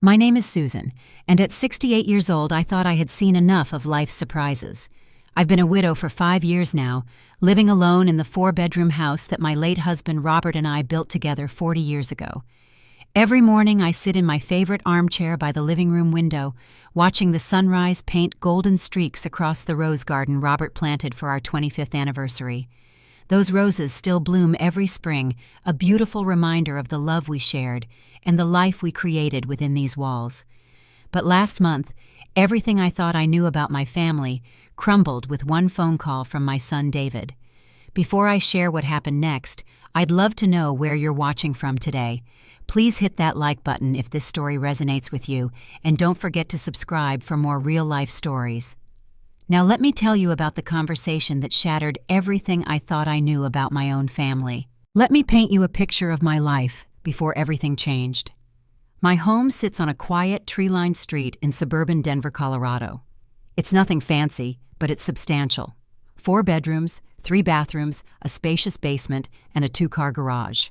My name is Susan, and at 68 years old, I thought I had seen enough of life's surprises. I've been a widow for 5 years now, living alone in the 4-bedroom house that my late husband Robert and I built together 40 years ago. Every morning, I sit in my favorite armchair by the living room window, watching the sunrise paint golden streaks across the rose garden Robert planted for our 25th anniversary. Those roses still bloom every spring, a beautiful reminder of the love we shared and the life we created within these walls. But last month, everything I thought I knew about my family crumbled with one phone call from my son David. Before I share what happened next, I'd love to know where you're watching from today. Please hit that like button if this story resonates with you, and don't forget to subscribe for more real-life stories. Now let me tell you about the conversation that shattered everything I thought I knew about my own family. Let me paint you a picture of my life before everything changed. My home sits on a quiet, tree-lined street in suburban Denver, Colorado. It's nothing fancy, but it's substantial. 4 bedrooms, 3 bathrooms, a spacious basement, and a 2-car garage.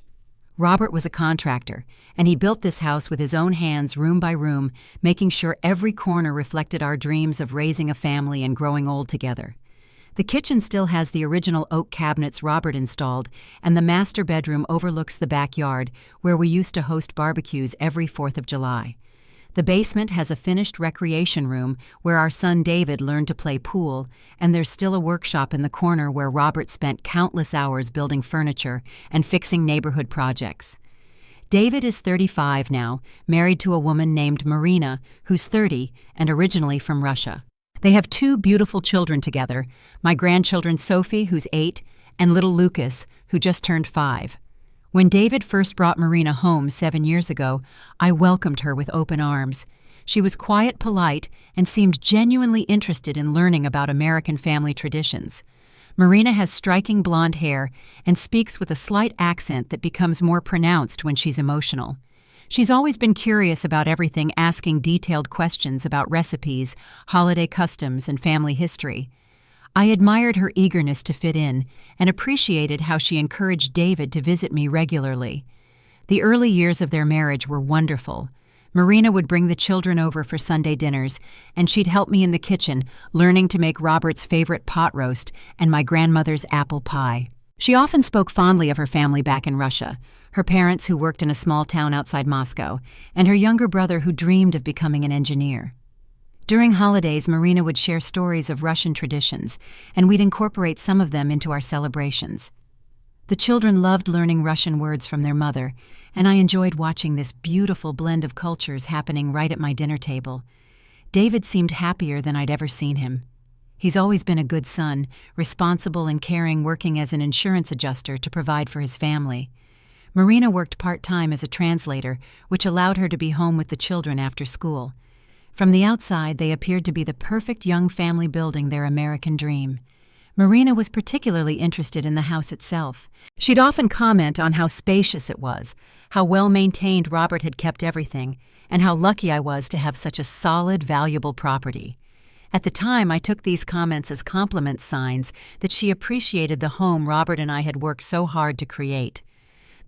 Robert was a contractor, and he built this house with his own hands room by room, making sure every corner reflected our dreams of raising a family and growing old together. The kitchen still has the original oak cabinets Robert installed, and the master bedroom overlooks the backyard, where we used to host barbecues every 4th of July. The basement has a finished recreation room where our son David learned to play pool, and there's still a workshop in the corner where Robert spent countless hours building furniture and fixing neighborhood projects. David is 35 now, married to a woman named Marina, who's 30 and originally from Russia. They have 2 beautiful children together, my grandchildren Sophie, who's 8, and little Lucas, who just turned 5. When David first brought Marina home 7 years ago, I welcomed her with open arms. She was quiet, polite, and seemed genuinely interested in learning about American family traditions. Marina has striking blonde hair and speaks with a slight accent that becomes more pronounced when she's emotional. She's always been curious about everything, asking detailed questions about recipes, holiday customs, and family history. I admired her eagerness to fit in and appreciated how she encouraged David to visit me regularly. The early years of their marriage were wonderful. Marina would bring the children over for Sunday dinners, and she'd help me in the kitchen, learning to make Robert's favorite pot roast and my grandmother's apple pie. She often spoke fondly of her family back in Russia, her parents who worked in a small town outside Moscow, and her younger brother who dreamed of becoming an engineer. During holidays, Marina would share stories of Russian traditions, and we'd incorporate some of them into our celebrations. The children loved learning Russian words from their mother, and I enjoyed watching this beautiful blend of cultures happening right at my dinner table. David seemed happier than I'd ever seen him. He's always been a good son, responsible and caring, working as an insurance adjuster to provide for his family. Marina worked part-time as a translator, which allowed her to be home with the children after school. From the outside, they appeared to be the perfect young family building their American dream. Marina was particularly interested in the house itself. She'd often comment on how spacious it was, how well-maintained Robert had kept everything, and how lucky I was to have such a solid, valuable property. At the time, I took these comments as compliment signs that she appreciated the home Robert and I had worked so hard to create.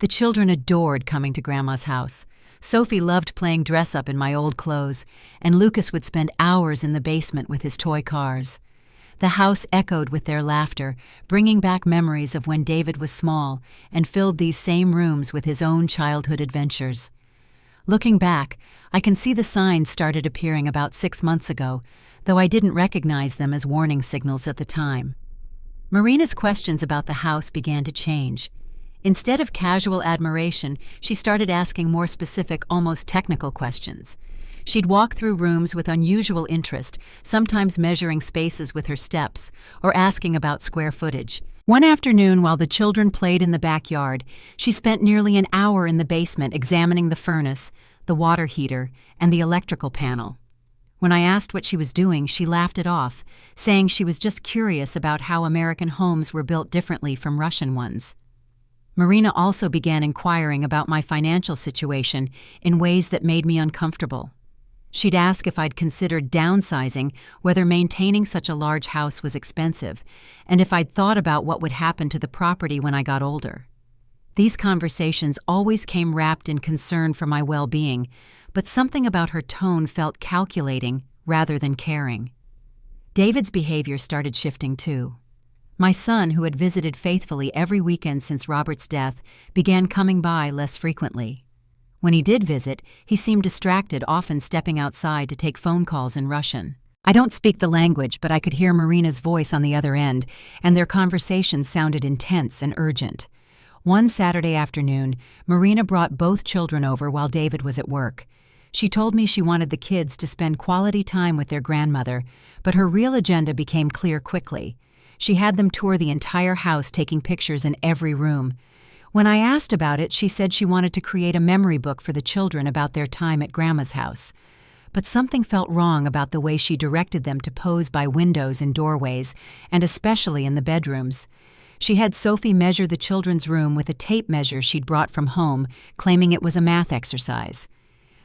The children adored coming to Grandma's house. Sophie loved playing dress-up in my old clothes, and Lucas would spend hours in the basement with his toy cars. The house echoed with their laughter, bringing back memories of when David was small and filled these same rooms with his own childhood adventures. Looking back, I can see the signs started appearing about 6 months ago, though I didn't recognize them as warning signals at the time. Marina's questions about the house began to change. Instead of casual admiration, she started asking more specific, almost technical questions. She'd walk through rooms with unusual interest, sometimes measuring spaces with her steps or asking about square footage. One afternoon, while the children played in the backyard, she spent nearly an hour in the basement examining the furnace, the water heater, and the electrical panel. When I asked what she was doing, she laughed it off, saying she was just curious about how American homes were built differently from Russian ones. Marina also began inquiring about my financial situation in ways that made me uncomfortable. She'd ask if I'd considered downsizing, whether maintaining such a large house was expensive, and if I'd thought about what would happen to the property when I got older. These conversations always came wrapped in concern for my well-being, but something about her tone felt calculating rather than caring. David's behavior started shifting too. My son, who had visited faithfully every weekend since Robert's death, began coming by less frequently. When he did visit, he seemed distracted, often stepping outside to take phone calls in Russian. I don't speak the language, but I could hear Marina's voice on the other end, and their conversation sounded intense and urgent. One Saturday afternoon, Marina brought both children over while David was at work. She told me she wanted the kids to spend quality time with their grandmother, but her real agenda became clear quickly. She had them tour the entire house, taking pictures in every room. When I asked about it, she said she wanted to create a memory book for the children about their time at Grandma's house. But something felt wrong about the way she directed them to pose by windows and doorways, and especially in the bedrooms. She had Sophie measure the children's room with a tape measure she'd brought from home, claiming it was a math exercise.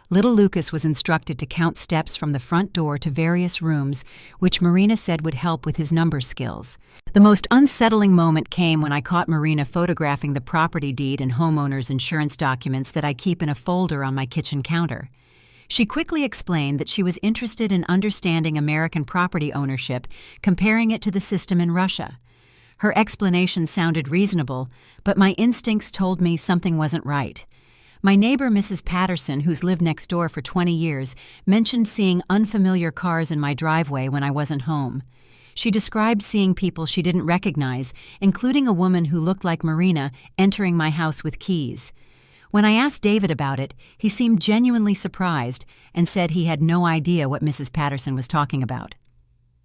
Little Lucas was instructed to count steps from the front door to various rooms, which Marina said would help with his number skills. The most unsettling moment came when I caught Marina photographing the property deed and homeowner's insurance documents that I keep in a folder on my kitchen counter. She quickly explained that she was interested in understanding American property ownership, comparing it to the system in Russia. Her explanation sounded reasonable, but my instincts told me something wasn't right. My neighbor, Mrs. Patterson, who's lived next door for 20 years, mentioned seeing unfamiliar cars in my driveway when I wasn't home. She described seeing people she didn't recognize, including a woman who looked like Marina, entering my house with keys. When I asked David about it, he seemed genuinely surprised and said he had no idea what Mrs. Patterson was talking about.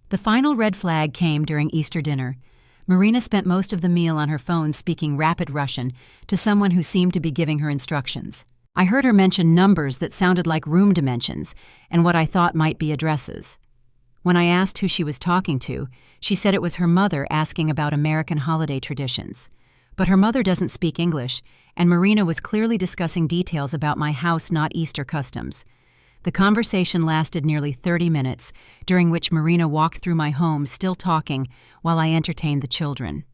The final red flag came during Easter dinner. Marina spent most of the meal on her phone speaking rapid Russian to someone who seemed to be giving her instructions. I heard her mention numbers that sounded like room dimensions and what I thought might be addresses. When I asked who she was talking to, she said it was her mother asking about American holiday traditions. But her mother doesn't speak English, and Marina was clearly discussing details about my house, not Easter customs. The conversation lasted nearly 30 minutes, during which Marina walked through my home still talking while I entertained the children.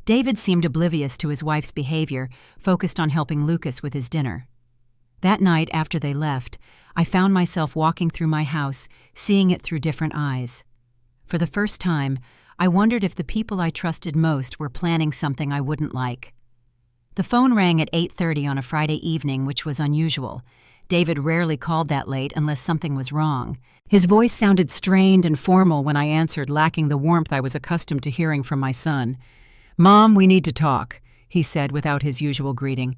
David seemed oblivious to his wife's behavior, focused on helping Lucas with his dinner. That night after they left, I found myself walking through my house, seeing it through different eyes. For the first time, I wondered if the people I trusted most were planning something I wouldn't like. The phone rang at 8:30 on a Friday evening, which was unusual. David rarely called that late unless something was wrong. His voice sounded strained and formal when I answered, lacking the warmth I was accustomed to hearing from my son. "Mom, we need to talk," he said without his usual greeting.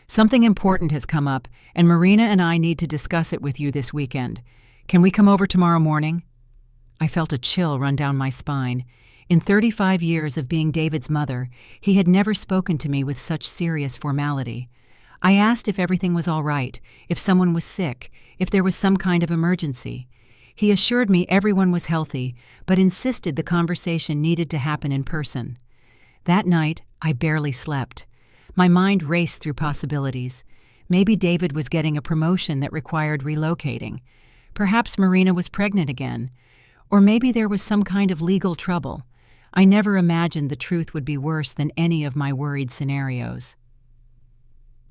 "Something important has come up, and Marina and I need to discuss it with you this weekend. Can we come over tomorrow morning?" I felt a chill run down my spine. In 35 years of being David's mother, he had never spoken to me with such serious formality. I asked if everything was all right, if someone was sick, if there was some kind of emergency. He assured me everyone was healthy, but insisted the conversation needed to happen in person. That night, I barely slept. My mind raced through possibilities. Maybe David was getting a promotion that required relocating. Perhaps Marina was pregnant again. Or maybe there was some kind of legal trouble. I never imagined the truth would be worse than any of my worried scenarios.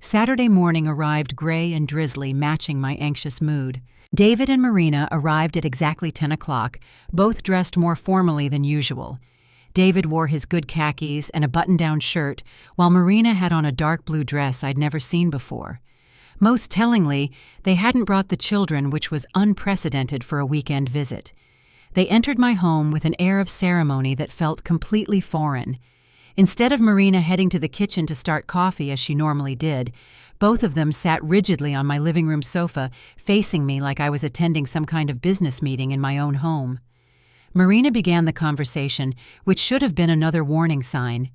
Saturday morning arrived gray and drizzly, matching my anxious mood. David and Marina arrived at exactly 10 o'clock, both dressed more formally than usual. David wore his good khakis and a button-down shirt, while Marina had on a dark blue dress I'd never seen before. Most tellingly, they hadn't brought the children, which was unprecedented for a weekend visit. They entered my home with an air of ceremony that felt completely foreign. Instead of Marina heading to the kitchen to start coffee as she normally did, both of them sat rigidly on my living room sofa, facing me like I was attending some kind of business meeting in my own home. Marina began the conversation, which should have been another warning sign.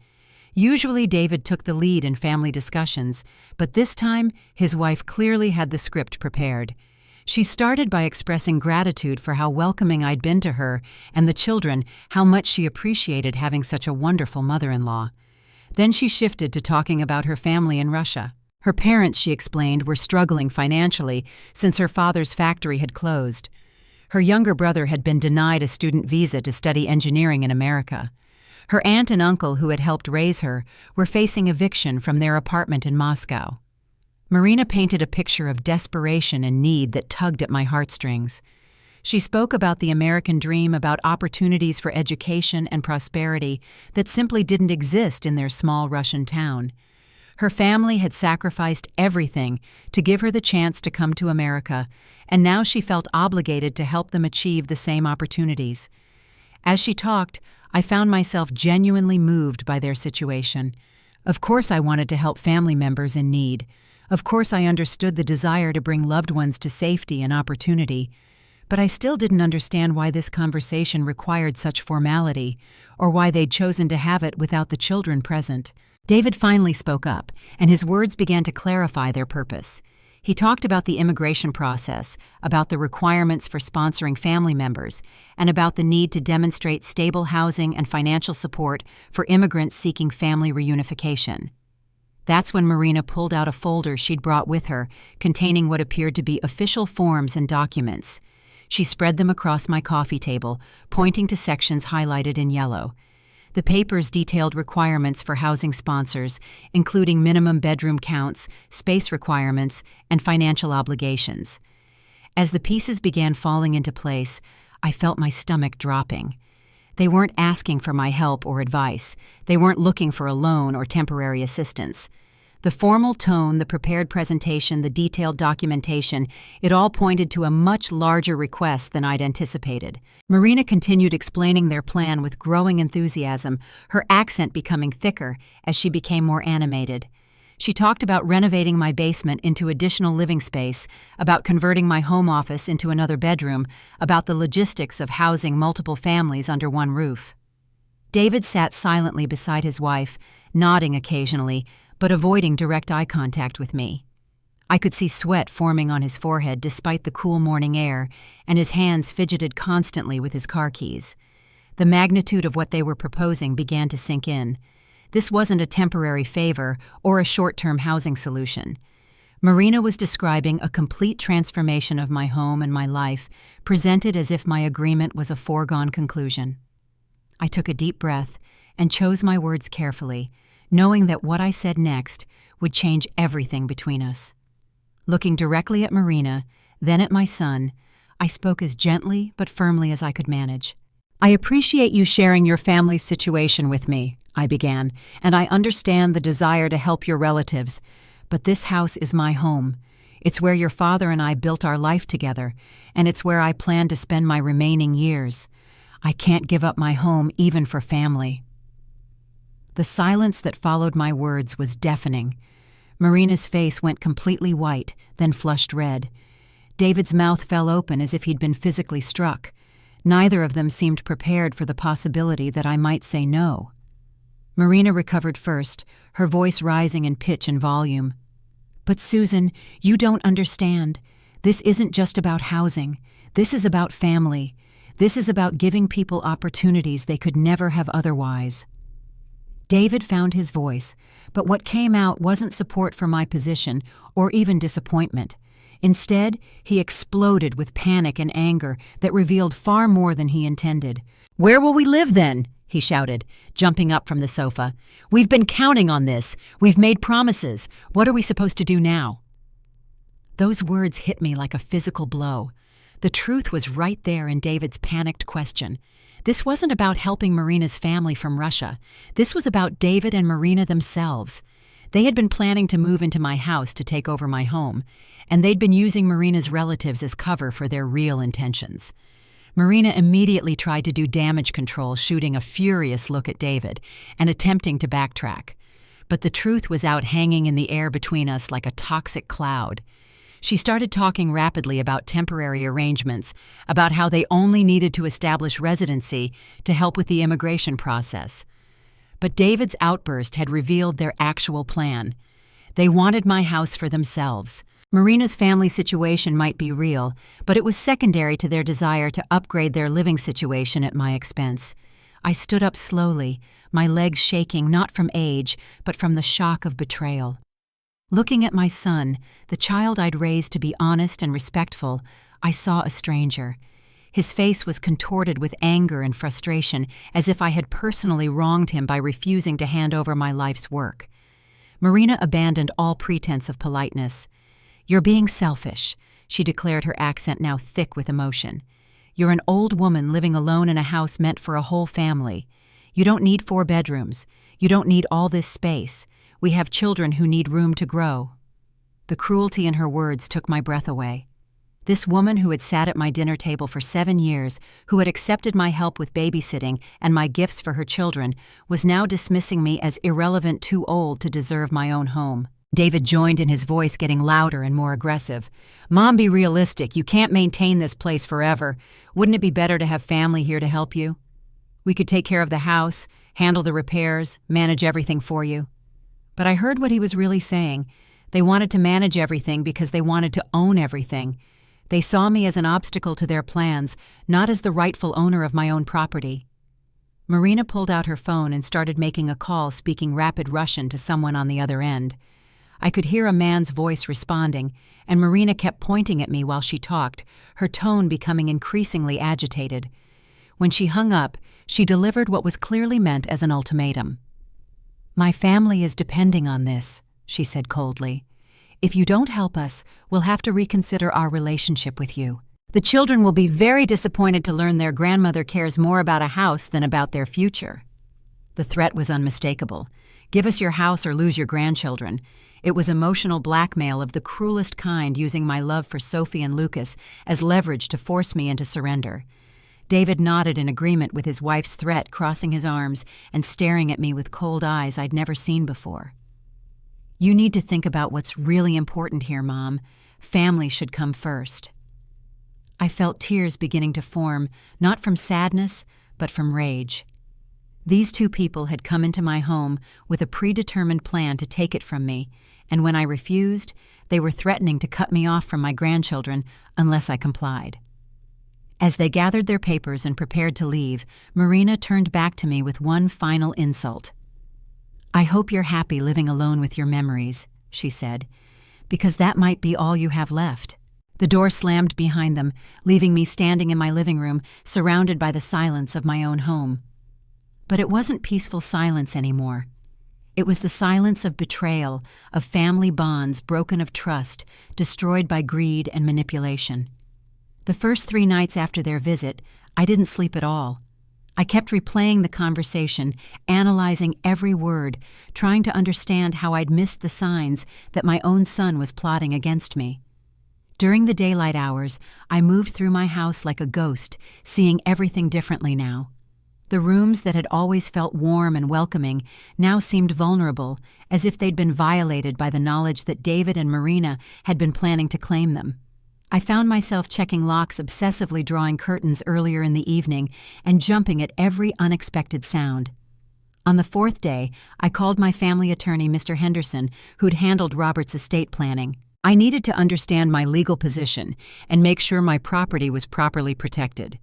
Usually David took the lead in family discussions, but this time his wife clearly had the script prepared. She started by expressing gratitude for how welcoming I'd been to her, and the children, how much she appreciated having such a wonderful mother-in-law. Then she shifted to talking about her family in Russia. Her parents, she explained, were struggling financially since her father's factory had closed. Her younger brother had been denied a student visa to study engineering in America. Her aunt and uncle, who had helped raise her, were facing eviction from their apartment in Moscow. Marina painted a picture of desperation and need that tugged at my heartstrings. She spoke about the American dream, about opportunities for education and prosperity that simply didn't exist in their small Russian town. Her family had sacrificed everything to give her the chance to come to America, and now she felt obligated to help them achieve the same opportunities. As she talked, I found myself genuinely moved by their situation. Of course I wanted to help family members in need. Of course I understood the desire to bring loved ones to safety and opportunity. But I still didn't understand why this conversation required such formality, or why they'd chosen to have it without the children present. David finally spoke up, and his words began to clarify their purpose. He talked about the immigration process, about the requirements for sponsoring family members, and about the need to demonstrate stable housing and financial support for immigrants seeking family reunification. That's when Marina pulled out a folder she'd brought with her, containing what appeared to be official forms and documents. She spread them across my coffee table, pointing to sections highlighted in yellow. The papers detailed requirements for housing sponsors, including minimum bedroom counts, space requirements, and financial obligations. As the pieces began falling into place, I felt my stomach dropping. They weren't asking for my help or advice. They weren't looking for a loan or temporary assistance. The formal tone, the prepared presentation, the detailed documentation, it all pointed to a much larger request than I'd anticipated. Marina continued explaining their plan with growing enthusiasm, her accent becoming thicker as she became more animated. She talked about renovating my basement into additional living space, about converting my home office into another bedroom, about the logistics of housing multiple families under one roof. David sat silently beside his wife, nodding occasionally, but avoiding direct eye contact with me. I could see sweat forming on his forehead despite the cool morning air, and his hands fidgeted constantly with his car keys. The magnitude of what they were proposing began to sink in. This wasn't a temporary favor or a short-term housing solution. Marina was describing a complete transformation of my home and my life, presented as if my agreement was a foregone conclusion. I took a deep breath and chose my words carefully, knowing that what I said next would change everything between us. Looking directly at Marina, then at my son, I spoke as gently but firmly as I could manage. "I appreciate you sharing your family's situation with me," I began, "and I understand the desire to help your relatives, but this house is my home. It's where your father and I built our life together, and it's where I plan to spend my remaining years. I can't give up my home even for family." The silence that followed my words was deafening. Marina's face went completely white, then flushed red. David's mouth fell open as if he'd been physically struck. Neither of them seemed prepared for the possibility that I might say no. Marina recovered first, her voice rising in pitch and volume. "But Susan, you don't understand. This isn't just about housing. This is about family. This is about giving people opportunities they could never have otherwise." David found his voice, but what came out wasn't support for my position or even disappointment. Instead, he exploded with panic and anger that revealed far more than he intended. "Where will we live then?" he shouted, jumping up from the sofa. "We've been counting on this. We've made promises. What are we supposed to do now?" Those words hit me like a physical blow. The truth was right there in David's panicked question. This wasn't about helping Marina's family from Russia. This was about David and Marina themselves. They had been planning to move into my house to take over my home, and they'd been using Marina's relatives as cover for their real intentions. Marina immediately tried to do damage control, shooting a furious look at David and attempting to backtrack. But the truth was out hanging in the air between us like a toxic cloud. She started talking rapidly about temporary arrangements, about how they only needed to establish residency to help with the immigration process. But David's outburst had revealed their actual plan. They wanted my house for themselves. Marina's family situation might be real, but it was secondary to their desire to upgrade their living situation at my expense. I stood up slowly, my legs shaking not from age, but from the shock of betrayal. Looking at my son, the child I'd raised to be honest and respectful, I saw a stranger. His face was contorted with anger and frustration, as if I had personally wronged him by refusing to hand over my life's work. Marina abandoned all pretense of politeness. "You're being selfish," she declared, her accent now thick with emotion. "You're an old woman living alone in a house meant for a whole family. You don't need 4 bedrooms. You don't need all this space. We have children who need room to grow." The cruelty in her words took my breath away. This woman who had sat at my dinner table for 7 years, who had accepted my help with babysitting and my gifts for her children, was now dismissing me as irrelevant, too old to deserve my own home. David joined in, his voice getting louder and more aggressive. "Mom, be realistic. You can't maintain this place forever. Wouldn't it be better to have family here to help you? We could take care of the house, handle the repairs, manage everything for you." But I heard what he was really saying. They wanted to manage everything because they wanted to own everything. They saw me as an obstacle to their plans, not as the rightful owner of my own property. Marina pulled out her phone and started making a call, speaking rapid Russian to someone on the other end. I could hear a man's voice responding, and Marina kept pointing at me while she talked, her tone becoming increasingly agitated. When she hung up, she delivered what was clearly meant as an ultimatum. "My family is depending on this," she said coldly. "If you don't help us, we'll have to reconsider our relationship with you. The children will be very disappointed to learn their grandmother cares more about a house than about their future." The threat was unmistakable. Give us your house or lose your grandchildren. It was emotional blackmail of the cruelest kind, using my love for Sophie and Lucas as leverage to force me into surrender. David nodded in agreement with his wife's threat, crossing his arms and staring at me with cold eyes I'd never seen before. "You need to think about what's really important here, Mom. Family should come first." I felt tears beginning to form, not from sadness, but from rage. These 2 people had come into my home with a predetermined plan to take it from me, and when I refused, they were threatening to cut me off from my grandchildren unless I complied. As they gathered their papers and prepared to leave, Marina turned back to me with one final insult. "I hope you're happy living alone with your memories," she said, "because that might be all you have left." The door slammed behind them, leaving me standing in my living room, surrounded by the silence of my own home. But it wasn't peaceful silence anymore. It was the silence of betrayal, of family bonds broken, of trust, destroyed by greed and manipulation. The first 3 nights after their visit, I didn't sleep at all. I kept replaying the conversation, analyzing every word, trying to understand how I'd missed the signs that my own son was plotting against me. During the daylight hours, I moved through my house like a ghost, seeing everything differently now. The rooms that had always felt warm and welcoming now seemed vulnerable, as if they'd been violated by the knowledge that David and Marina had been planning to claim them. I found myself checking locks, obsessively drawing curtains earlier in the evening, and jumping at every unexpected sound. On the 4th day, I called my family attorney, Mr. Henderson, who'd handled Robert's estate planning. I needed to understand my legal position and make sure my property was properly protected.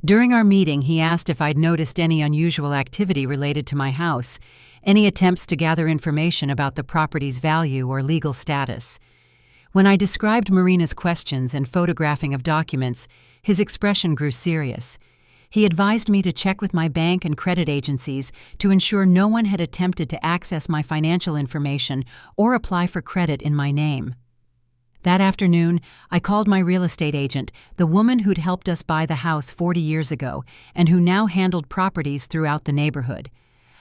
During our meeting, he asked if I'd noticed any unusual activity related to my house, any attempts to gather information about the property's value or legal status. When I described Marina's questions and photographing of documents, his expression grew serious. He advised me to check with my bank and credit agencies to ensure no one had attempted to access my financial information or apply for credit in my name. That afternoon, I called my real estate agent, the woman who'd helped us buy the house 40 years ago and who now handled properties throughout the neighborhood.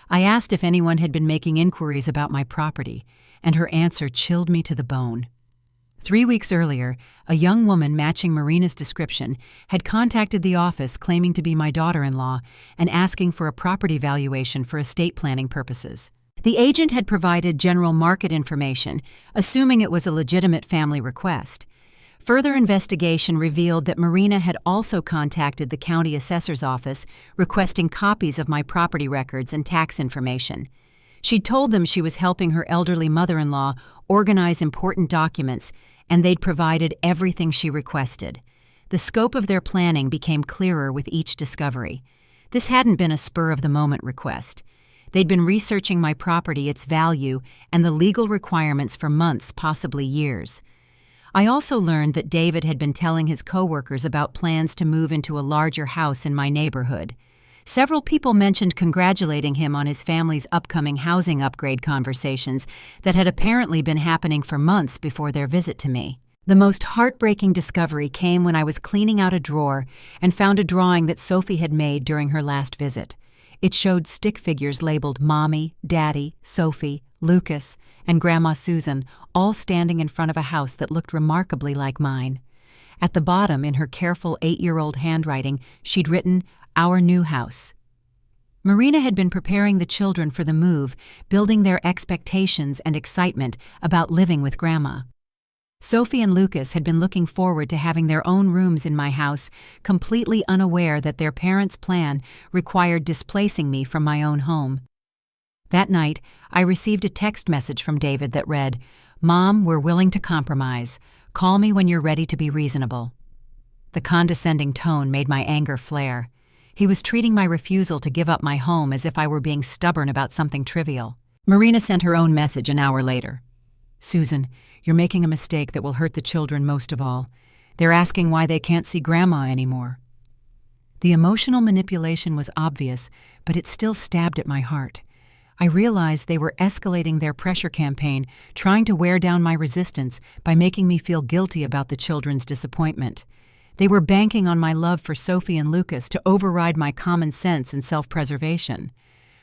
I asked if anyone had been making inquiries about my property, and her answer chilled me to the bone. 3 weeks earlier, a young woman matching Marina's description had contacted the office claiming to be my daughter-in-law and asking for a property valuation for estate planning purposes. The agent had provided general market information, assuming it was a legitimate family request. Further investigation revealed that Marina had also contacted the county assessor's office requesting copies of my property records and tax information. She'd told them she was helping her elderly mother-in-law organize important documents, and they'd provided everything she requested. The scope of their planning became clearer with each discovery. This hadn't been a spur-of-the-moment request. They'd been researching my property, its value, and the legal requirements for months, possibly years. I also learned that David had been telling his coworkers about plans to move into a larger house in my neighborhood. Several people mentioned congratulating him on his family's upcoming housing upgrade conversations that had apparently been happening for months before their visit to me. The most heartbreaking discovery came when I was cleaning out a drawer and found a drawing that Sophie had made during her last visit. It showed stick figures labeled Mommy, Daddy, Sophie, Lucas, and Grandma Susan, all standing in front of a house that looked remarkably like mine. At the bottom, in her careful 8-year-old handwriting, she'd written, "Our new house." Marina had been preparing the children for the move, building their expectations and excitement about living with Grandma. Sophie and Lucas had been looking forward to having their own rooms in my house, completely unaware that their parents' plan required displacing me from my own home. That night, I received a text message from David that read, "Mom, we're willing to compromise. Call me when you're ready to be reasonable." The condescending tone made my anger flare. He was treating my refusal to give up my home as if I were being stubborn about something trivial. Marina sent her own message an hour later. "Susan, you're making a mistake that will hurt the children most of all. They're asking why they can't see Grandma anymore." The emotional manipulation was obvious, but it still stabbed at my heart. I realized they were escalating their pressure campaign, trying to wear down my resistance by making me feel guilty about the children's disappointment. They were banking on my love for Sophie and Lucas to override my common sense and self-preservation.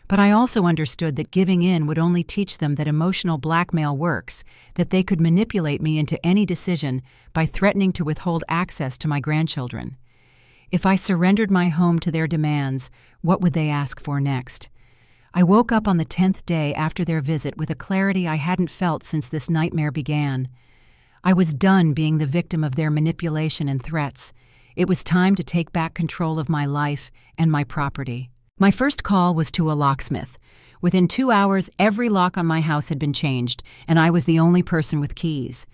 But I also understood that giving in would only teach them that emotional blackmail works, that they could manipulate me into any decision by threatening to withhold access to my grandchildren. If I surrendered my home to their demands, what would they ask for next? I woke up on the 10th day after their visit with a clarity I hadn't felt since this nightmare began. I was done being the victim of their manipulation and threats. It was time to take back control of my life and my property. My first call was to a locksmith. Within 2 hours, every lock on my house had been changed, and I was the only person with keys.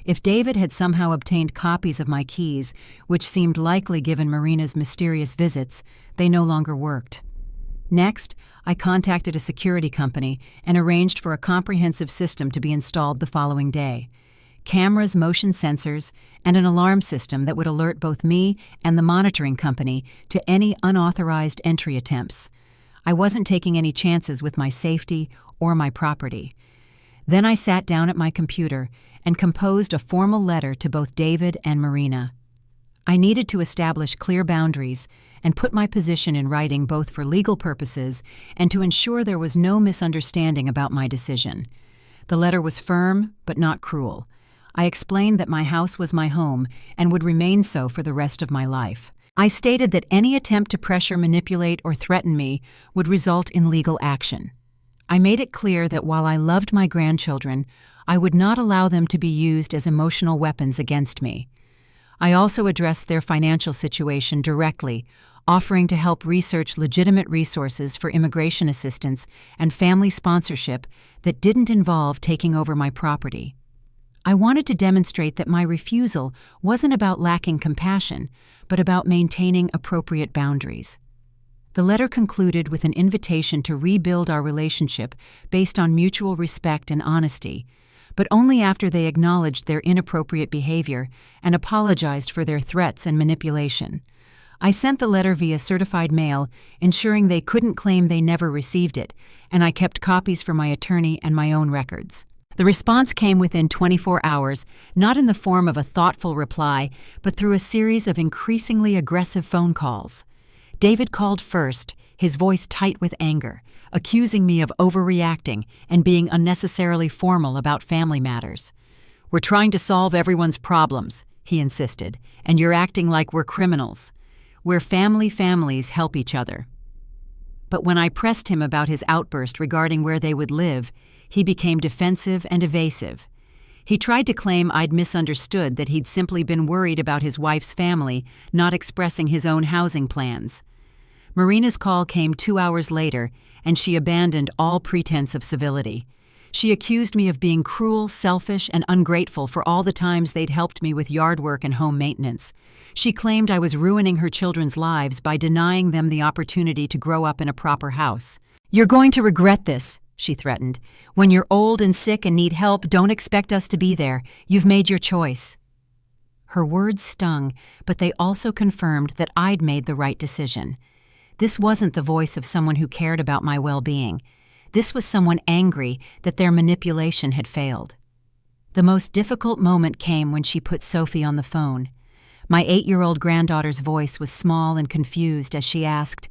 If David had somehow obtained copies of my keys, which seemed likely given Marina's mysterious visits, they no longer worked. Next, I contacted a security company and arranged for a comprehensive system to be installed the following day. Cameras, motion sensors, and an alarm system that would alert both me and the monitoring company to any unauthorized entry attempts. I wasn't taking any chances with my safety or my property. Then I sat down at my computer and composed a formal letter to both David and Marina. I needed to establish clear boundaries and put my position in writing both for legal purposes and to ensure there was no misunderstanding about my decision. The letter was firm, but not cruel. I explained that my house was my home and would remain so for the rest of my life. I stated that any attempt to pressure, manipulate, or threaten me would result in legal action. I made it clear that while I loved my grandchildren, I would not allow them to be used as emotional weapons against me. I also addressed their financial situation directly, offering to help research legitimate resources for immigration assistance and family sponsorship that didn't involve taking over my property. I wanted to demonstrate that my refusal wasn't about lacking compassion, but about maintaining appropriate boundaries. The letter concluded with an invitation to rebuild our relationship based on mutual respect and honesty, but only after they acknowledged their inappropriate behavior and apologized for their threats and manipulation. I sent the letter via certified mail, ensuring they couldn't claim they never received it, and I kept copies for my attorney and my own records. The response came within 24 hours, not in the form of a thoughtful reply, but through a series of increasingly aggressive phone calls. David called first, his voice tight with anger, accusing me of overreacting and being unnecessarily formal about family matters. "We're trying to solve everyone's problems," he insisted, "and you're acting like we're criminals. We're families help each other." But when I pressed him about his outburst regarding where they would live, he became defensive and evasive. He tried to claim I'd misunderstood, that he'd simply been worried about his wife's family, not expressing his own housing plans. Marina's call came 2 hours later, and she abandoned all pretense of civility. She accused me of being cruel, selfish, and ungrateful for all the times they'd helped me with yard work and home maintenance. She claimed I was ruining her children's lives by denying them the opportunity to grow up in a proper house. "You're going to regret this," she threatened. "When you're old and sick and need help, don't expect us to be there. You've made your choice." Her words stung, but they also confirmed that I'd made the right decision. This wasn't the voice of someone who cared about my well-being. This was someone angry that their manipulation had failed. The most difficult moment came when she put Sophie on the phone. My 8-year-old granddaughter's voice was small and confused as she asked,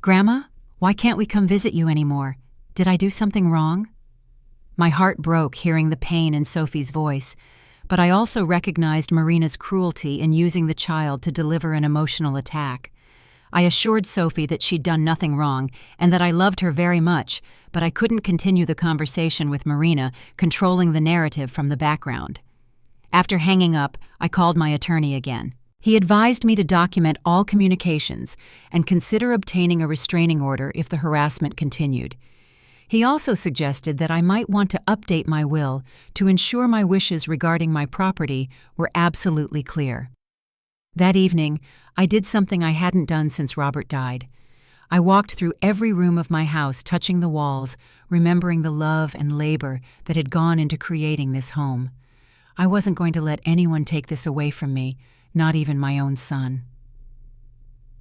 "Grandma, why can't we come visit you anymore? Did I do something wrong?" My heart broke hearing the pain in Sophie's voice, but I also recognized Marina's cruelty in using the child to deliver an emotional attack. I assured Sophie that she'd done nothing wrong and that I loved her very much, but I couldn't continue the conversation with Marina, controlling the narrative from the background. After hanging up, I called my attorney again. He advised me to document all communications and consider obtaining a restraining order if the harassment continued. He also suggested that I might want to update my will to ensure my wishes regarding my property were absolutely clear. That evening, I did something I hadn't done since Robert died. I walked through every room of my house, touching the walls, remembering the love and labor that had gone into creating this home. I wasn't going to let anyone take this away from me, not even my own son.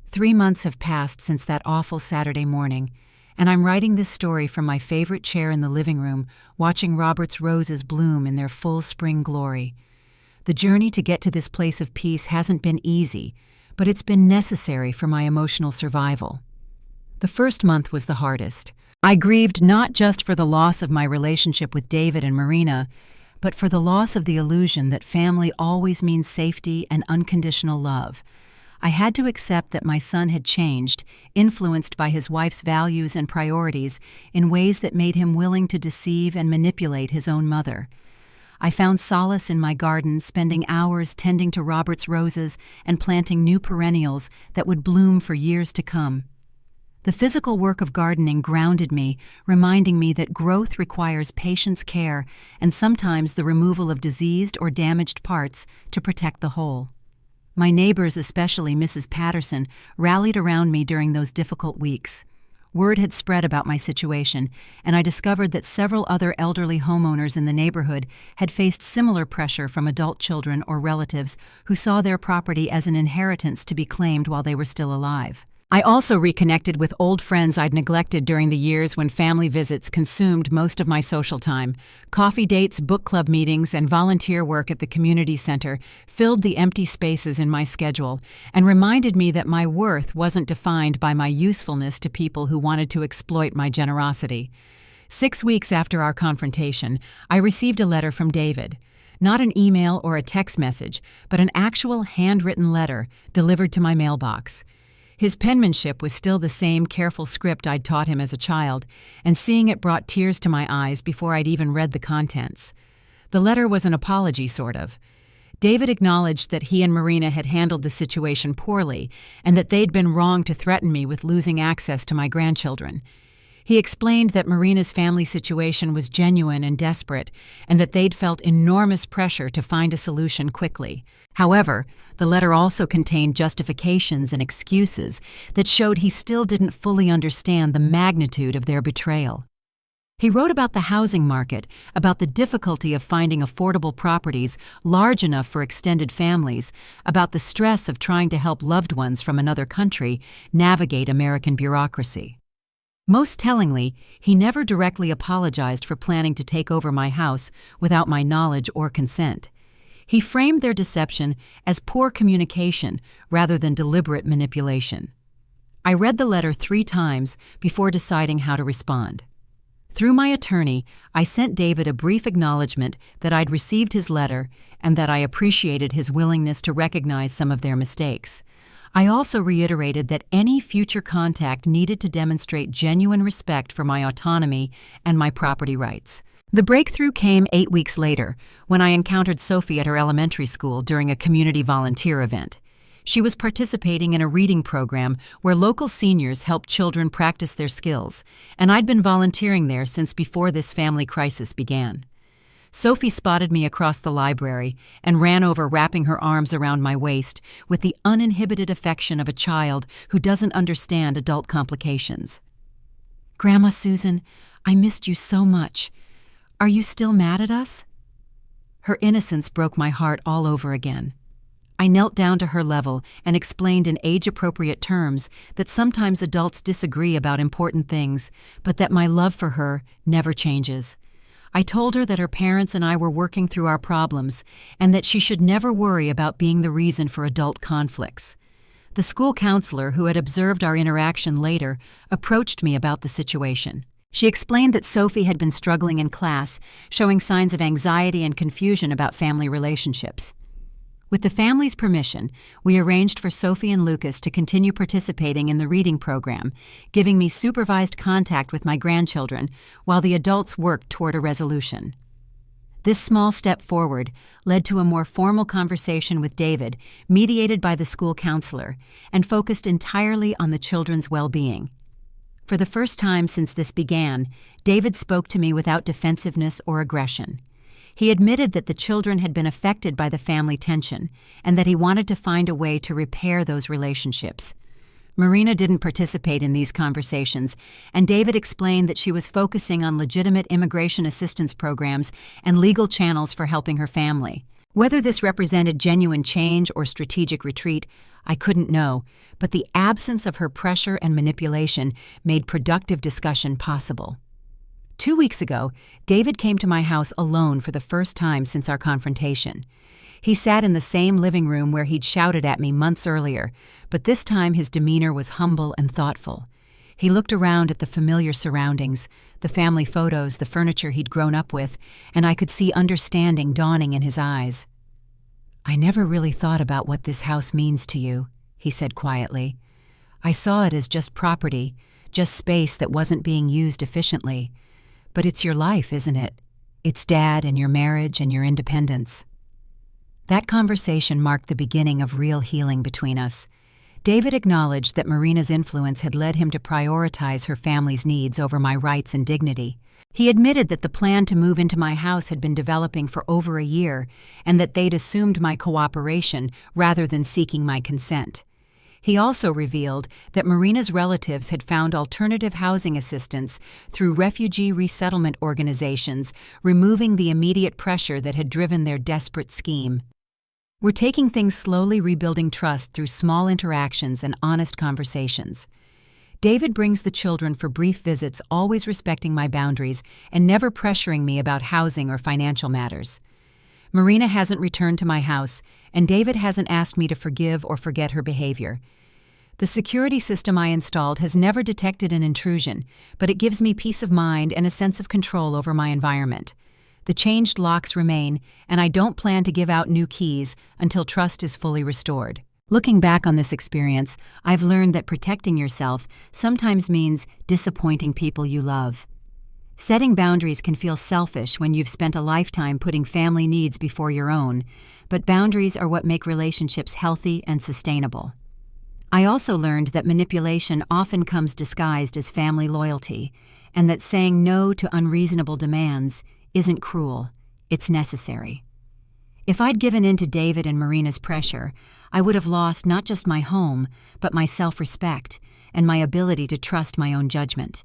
3 months have passed since that awful Saturday morning, and I'm writing this story from my favorite chair in the living room, watching Robert's roses bloom in their full spring glory. The journey to get to this place of peace hasn't been easy, but it's been necessary for my emotional survival. The first month was the hardest. I grieved not just for the loss of my relationship with David and Marina, but for the loss of the illusion that family always means safety and unconditional love. I had to accept that my son had changed, influenced by his wife's values and priorities in ways that made him willing to deceive and manipulate his own mother. I found solace in my garden, spending hours tending to Robert's roses and planting new perennials that would bloom for years to come. The physical work of gardening grounded me, reminding me that growth requires patience, care, and sometimes the removal of diseased or damaged parts to protect the whole. My neighbors, especially Mrs. Patterson, rallied around me during those difficult weeks. Word had spread about my situation, and I discovered that several other elderly homeowners in the neighborhood had faced similar pressure from adult children or relatives who saw their property as an inheritance to be claimed while they were still alive. I also reconnected with old friends I'd neglected during the years when family visits consumed most of my social time. Coffee dates, book club meetings, and volunteer work at the community center filled the empty spaces in my schedule and reminded me that my worth wasn't defined by my usefulness to people who wanted to exploit my generosity. 6 weeks after our confrontation, I received a letter from David. Not an email or a text message, but an actual handwritten letter delivered to my mailbox. His penmanship was still the same careful script I'd taught him as a child, and seeing it brought tears to my eyes before I'd even read the contents. The letter was an apology, sort of. David acknowledged that he and Marina had handled the situation poorly and that they'd been wrong to threaten me with losing access to my grandchildren. He explained that Marina's family situation was genuine and desperate, and that they'd felt enormous pressure to find a solution quickly. However, the letter also contained justifications and excuses that showed he still didn't fully understand the magnitude of their betrayal. He wrote about the housing market, about the difficulty of finding affordable properties large enough for extended families, about the stress of trying to help loved ones from another country navigate American bureaucracy. Most tellingly, he never directly apologized for planning to take over my house without my knowledge or consent. He framed their deception as poor communication rather than deliberate manipulation. I read the letter 3 times before deciding how to respond. Through my attorney, I sent David a brief acknowledgement that I'd received his letter and that I appreciated his willingness to recognize some of their mistakes. I also reiterated that any future contact needed to demonstrate genuine respect for my autonomy and my property rights. The breakthrough came 8 weeks later, when I encountered Sophie at her elementary school during a community volunteer event. She was participating in a reading program where local seniors helped children practice their skills, and I'd been volunteering there since before this family crisis began. Sophie spotted me across the library and ran over, wrapping her arms around my waist with the uninhibited affection of a child who doesn't understand adult complications. "Grandma Susan, I missed you so much. Are you still mad at us?" Her innocence broke my heart all over again. I knelt down to her level and explained in age-appropriate terms that sometimes adults disagree about important things, but that my love for her never changes. I told her that her parents and I were working through our problems and that she should never worry about being the reason for adult conflicts. The school counselor, who had observed our interaction later, approached me about the situation. She explained that Sophie had been struggling in class, showing signs of anxiety and confusion about family relationships. With the family's permission, we arranged for Sophie and Lucas to continue participating in the reading program, giving me supervised contact with my grandchildren while the adults worked toward a resolution. This small step forward led to a more formal conversation with David, mediated by the school counselor, and focused entirely on the children's well-being. For the first time since this began, David spoke to me without defensiveness or aggression. He admitted that the children had been affected by the family tension and that he wanted to find a way to repair those relationships. Marina didn't participate in these conversations, and David explained that she was focusing on legitimate immigration assistance programs and legal channels for helping her family. Whether this represented genuine change or strategic retreat, I couldn't know, but the absence of her pressure and manipulation made productive discussion possible. 2 weeks ago, David came to my house alone for the first time since our confrontation. He sat in the same living room where he'd shouted at me months earlier, but this time his demeanor was humble and thoughtful. He looked around at the familiar surroundings, the family photos, the furniture he'd grown up with, and I could see understanding dawning in his eyes. "I never really thought about what this house means to you," he said quietly. "I saw it as just property, just space that wasn't being used efficiently. But it's your life, isn't it? It's Dad and your marriage and your independence." That conversation marked the beginning of real healing between us. David acknowledged that Marina's influence had led him to prioritize her family's needs over my rights and dignity. He admitted that the plan to move into my house had been developing for over a year and that they'd assumed my cooperation rather than seeking my consent. He also revealed that Marina's relatives had found alternative housing assistance through refugee resettlement organizations, removing the immediate pressure that had driven their desperate scheme. We're taking things slowly, rebuilding trust through small interactions and honest conversations. David brings the children for brief visits, always respecting my boundaries and never pressuring me about housing or financial matters. Marina hasn't returned to my house, and David hasn't asked me to forgive or forget her behavior. The security system I installed has never detected an intrusion, but it gives me peace of mind and a sense of control over my environment. The changed locks remain, and I don't plan to give out new keys until trust is fully restored. Looking back on this experience, I've learned that protecting yourself sometimes means disappointing people you love. Setting boundaries can feel selfish when you've spent a lifetime putting family needs before your own, but boundaries are what make relationships healthy and sustainable. I also learned that manipulation often comes disguised as family loyalty, and that saying no to unreasonable demands isn't cruel, it's necessary. If I'd given in to David and Marina's pressure, I would have lost not just my home, but my self-respect and my ability to trust my own judgment.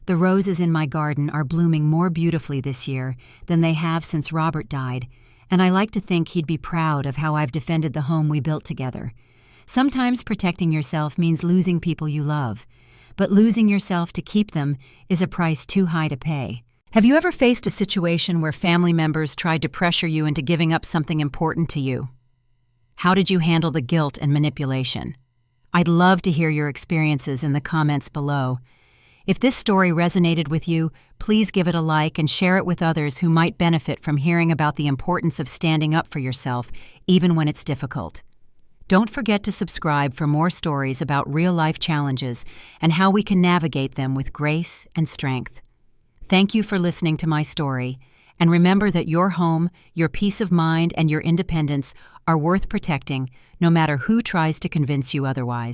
The roses in my garden are blooming more beautifully this year than they have since Robert died, and I like to think he'd be proud of how I've defended the home we built together. Sometimes protecting yourself means losing people you love, but losing yourself to keep them is a price too high to pay. Have you ever faced a situation where family members tried to pressure you into giving up something important to you? How did you handle the guilt and manipulation? I'd love to hear your experiences in the comments below. If this story resonated with you, please give it a like and share it with others who might benefit from hearing about the importance of standing up for yourself, even when it's difficult. Don't forget to subscribe for more stories about real-life challenges and how we can navigate them with grace and strength. Thank you for listening to my story, and remember that your home, your peace of mind, and your independence are worth protecting, no matter who tries to convince you otherwise.